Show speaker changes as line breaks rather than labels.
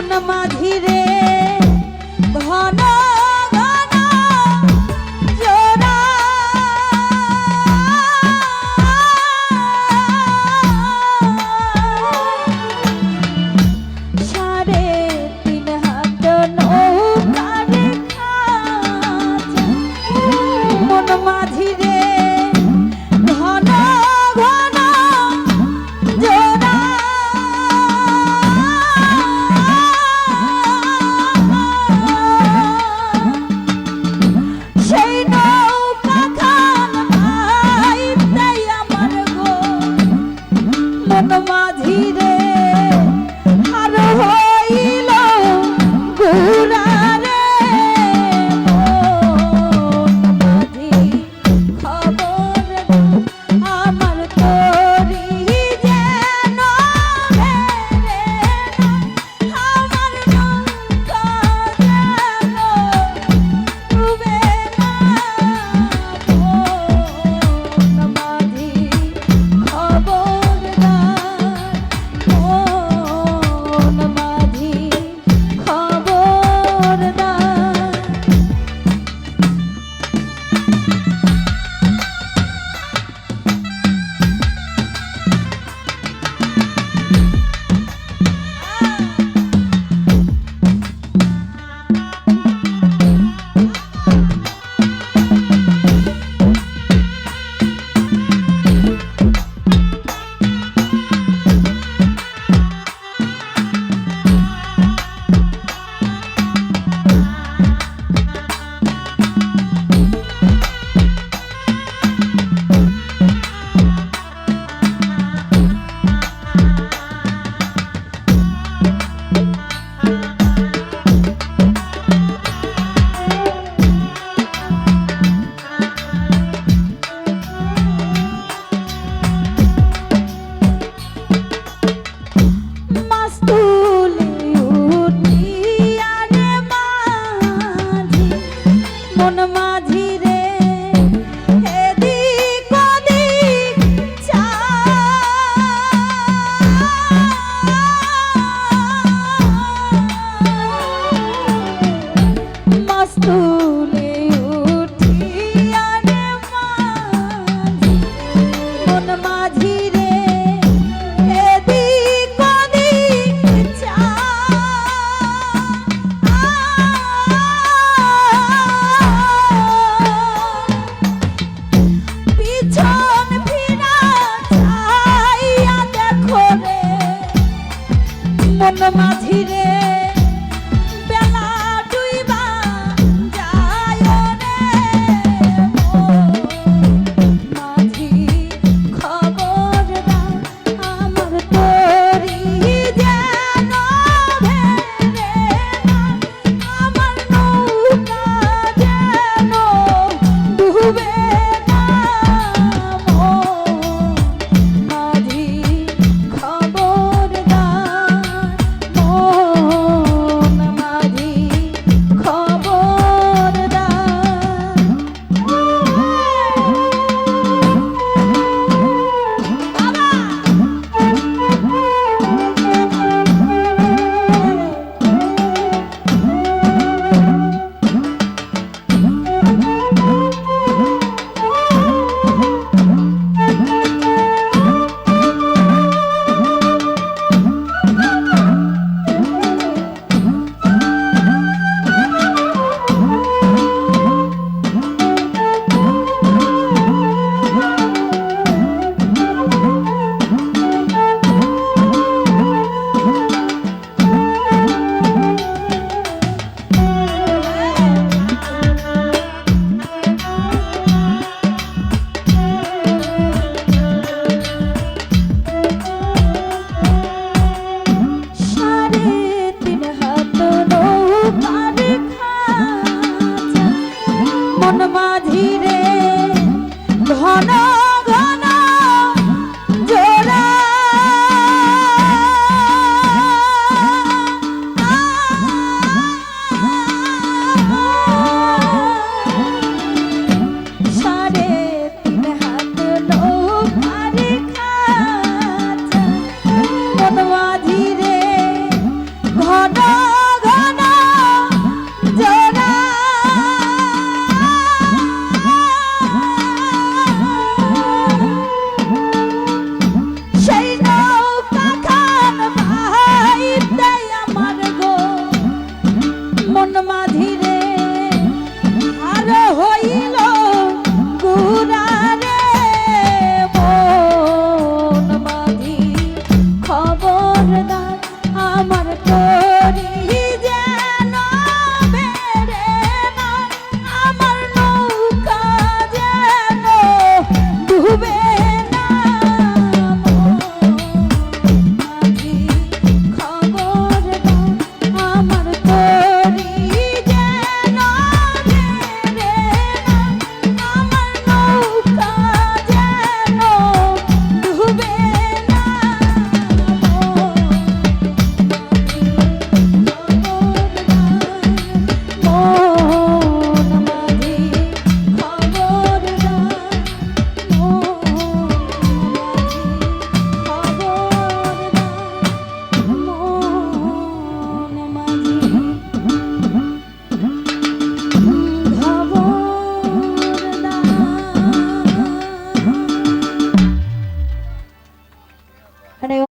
মন মাঝিরে ঘন ঘন জোড়া সাড়ে তিন হাত নৌকারে খাঁচা মন মাঝিরে ঘন ঘন জোড়া সেই নৌকা খান ভাইতেই আমার গো মন মাঝিরে আর হইল গুড়ারে মন মাঝি খবর আমার তোরি যেন ভেড়ে না আমার নৌকা যেন ডুবে না মন মাঝি খবরদার মন মাঝি খবরদার মাস্তুলে উঠিয়া রে মাঝি মন মাঝি রে এদিক ওদিক মাস্তুলে উঠিয়া রে মাঝি মন মাঝি রে এদিক ওদিক পিছন ফিরা চাইয়া দেখো রে মন মাঝি রে